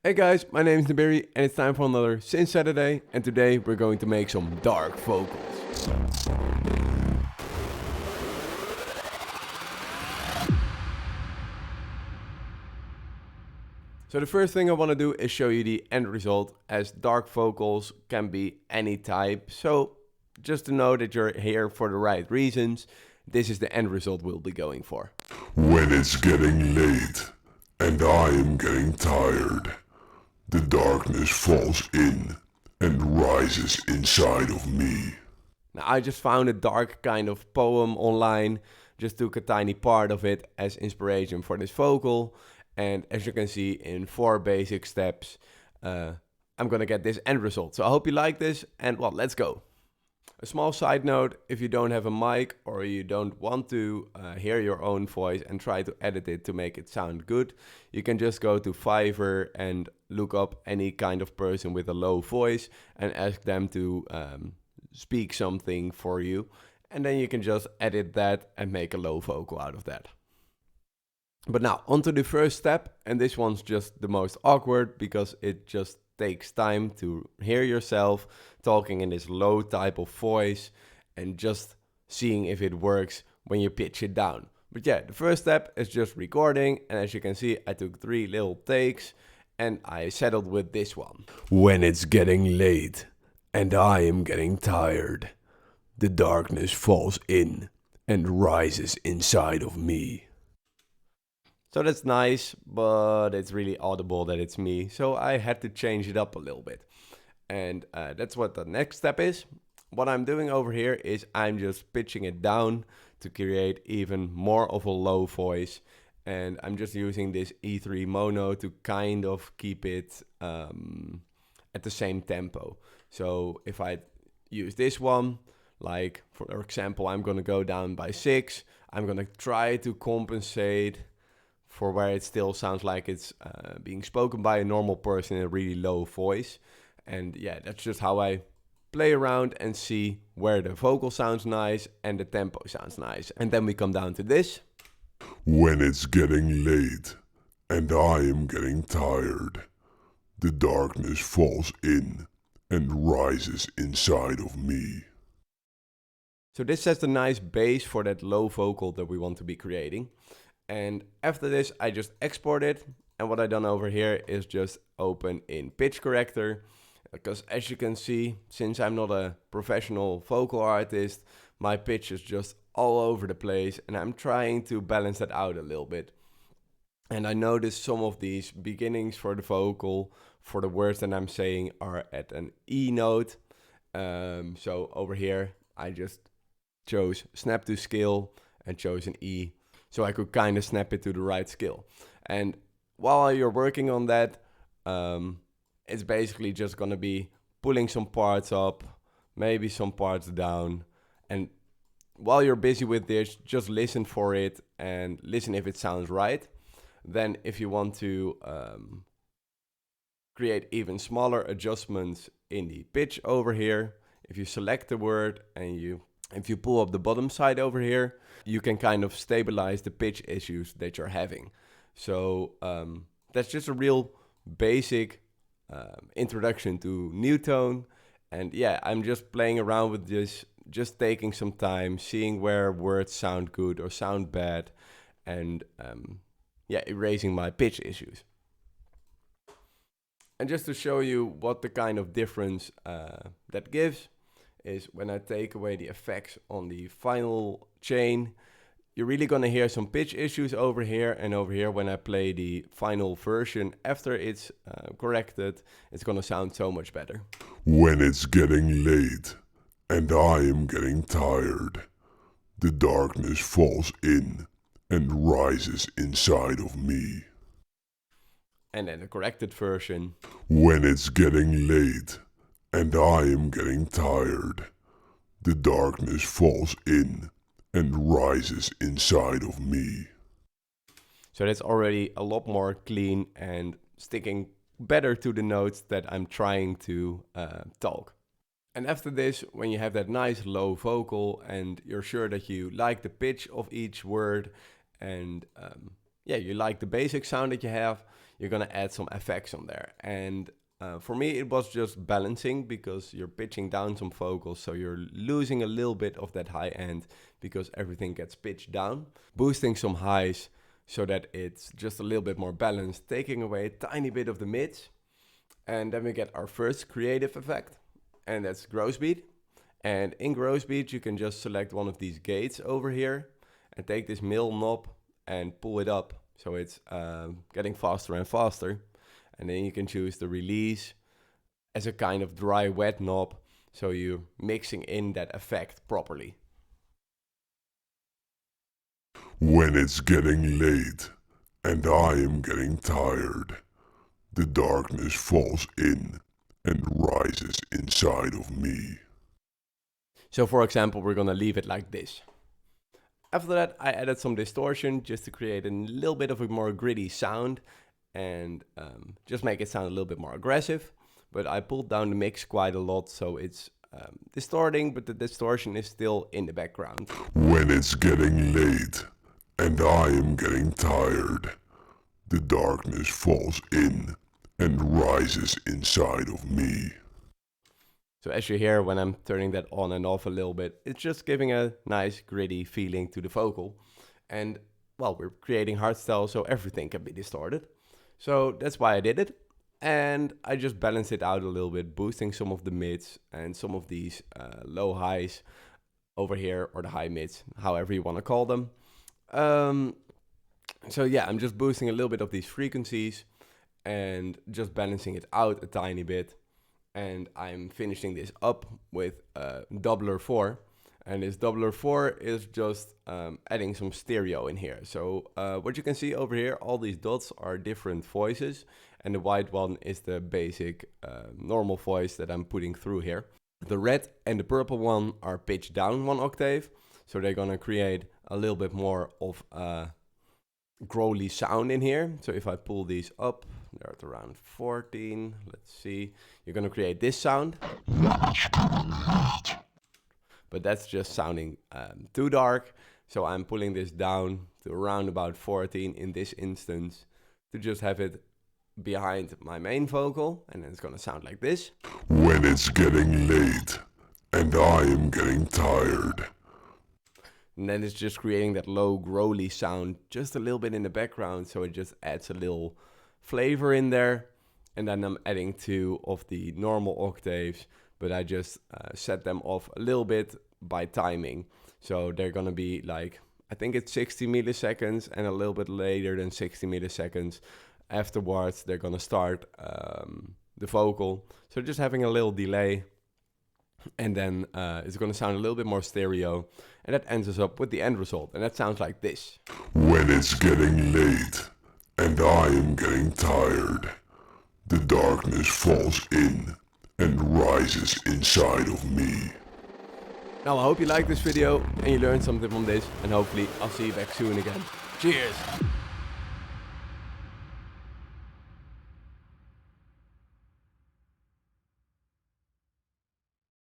Hey guys, my name is Nibiri and it's time for another Since Saturday, and today we're going to make some dark vocals. So the first thing I want to do is show you the end result, as dark vocals can be any type. So just to know that you're here for the right reasons, this is the end result we'll be going for. When it's getting late and I am getting tired, the darkness falls in and rises inside of me. Now I just found a dark kind of poem online, just took a tiny part of it as inspiration for this vocal, and as you can see in 4 basic steps, I'm gonna get this end result. So I hope you like this, and well, let's go. A small side note, if you don't have a mic or you don't want to hear your own voice and try to edit it to make it sound good, you can just go to Fiverr and look up any kind of person with a low voice and ask them to speak something for you. And then you can just edit that and make a low vocal out of that. But now, on to the first step, and this one's just the most awkward because it just takes time to hear yourself talking in this low type of voice and just seeing if it works when you pitch it down. But yeah, the first step is just recording, and as you can see, I took 3 little takes and I settled with this one. When it's getting late and I am getting tired, the darkness falls in and rises inside of me. So that's nice, but it's really audible that it's me, so I had to change it up a little bit. And that's what the next step is. What I'm doing over here is I'm just pitching it down to create even more of a low voice. And I'm just using this E3 mono to kind of keep it at the same tempo. So if I use this one, like for example, I'm gonna go down by 6. I'm gonna try to compensate for where it still sounds like it's being spoken by a normal person in a really low voice. And yeah, that's just how I play around and see where the vocal sounds nice and the tempo sounds nice. And then we come down to this. When it's getting late and I am getting tired, the darkness falls in and rises inside of me. So this sets a nice base for that low vocal that we want to be creating. And after this, I just export it. And what I done over here is just open in pitch corrector. Because as you can see, since I'm not a professional vocal artist, my pitch is just all over the place. And I'm trying to balance that out a little bit. And I noticed some of these beginnings for the vocal, for the words that I'm saying, are at an E note. So over here, I just chose snap to scale and chose an E. So I could kind of snap it to the right scale. And while you're working on that, it's basically just going to be pulling some parts up, maybe some parts down. And while you're busy with this, just listen for it and listen if it sounds right. Then if you want to create even smaller adjustments in the pitch over here, if you select the word and if you pull up the bottom side over here, you can kind of stabilize the pitch issues that you're having. So that's just a real basic introduction to Newtone. And yeah, I'm just playing around with this, just taking some time, seeing where words sound good or sound bad, and yeah, erasing my pitch issues. And just to show you what the kind of difference that gives, is when I take away the effects on the final chain, you're really gonna hear some pitch issues over here, and over here when I play the final version after it's corrected, it's gonna sound so much better. When it's getting late and I am getting tired, the darkness falls in and rises inside of me. And then the corrected version. When it's getting late and I am getting tired, the darkness falls in and rises inside of me. So that's already a lot more clean and sticking better to the notes that I'm trying to talk. And after this, when you have that nice low vocal and you're sure that you like the pitch of each word and yeah, you like the basic sound that you have, you're gonna add some effects on there. And for me, it was just balancing, because you're pitching down some vocals, so you're losing a little bit of that high end because everything gets pitched down. Boosting some highs so that it's just a little bit more balanced, taking away a tiny bit of the mids. And then we get our first creative effect, and that's gross beat. And in gross beat, you can just select one of these gates over here and take this middle knob and pull it up, so it's getting faster and faster. And then you can choose the release as a kind of dry wet knob, so you're mixing in that effect properly. When it's getting late and I am getting tired, the darkness falls in and rises inside of me. So for example, we're gonna leave it like this. After that, I added some distortion just to create a little bit of a more gritty sound and just make it sound a little bit more aggressive. But I pulled down the mix quite a lot, so it's distorting, but the distortion is still in the background. When it's getting late and I am getting tired, the darkness falls in and rises inside of me. So as you hear, when I'm turning that on and off a little bit, it's just giving a nice gritty feeling to the vocal. And well, we're creating hardstyle, so everything can be distorted. So that's why I did it. And I just balanced it out a little bit, boosting some of the mids and some of these low highs over here, or the high mids, however you want to call them. So yeah, I'm just boosting a little bit of these frequencies and just balancing it out a tiny bit. And I'm finishing this up with doubler 4. And this doubler 4 is just adding some stereo in here. So what you can see over here, all these dots are different voices. And the white one is the basic normal voice that I'm putting through here. The red and the purple one are pitched down 1 octave. So they're gonna create a little bit more of a growly sound in here. So if I pull these up, they're at around 14. Let's see. You're gonna create this sound. But that's just sounding too dark. So I'm pulling this down to around about 14 in this instance, to just have it behind my main vocal, and then it's gonna sound like this. When it's getting late and I am getting tired. And then it's just creating that low growly sound just a little bit in the background, so it just adds a little flavor in there. And then I'm adding 2 of the normal octaves, but I just set them off a little bit by timing. So they're gonna be like, I think it's 60 milliseconds, and a little bit later than 60 milliseconds afterwards they're gonna start the vocal. So just having a little delay, and then it's gonna sound a little bit more stereo, and that ends us up with the end result, and that sounds like this. When it's getting late and I am getting tired, the darkness falls in and rises inside of me. Now I hope you liked this video and you learned something from this, and hopefully I'll see you back soon again. Cheers!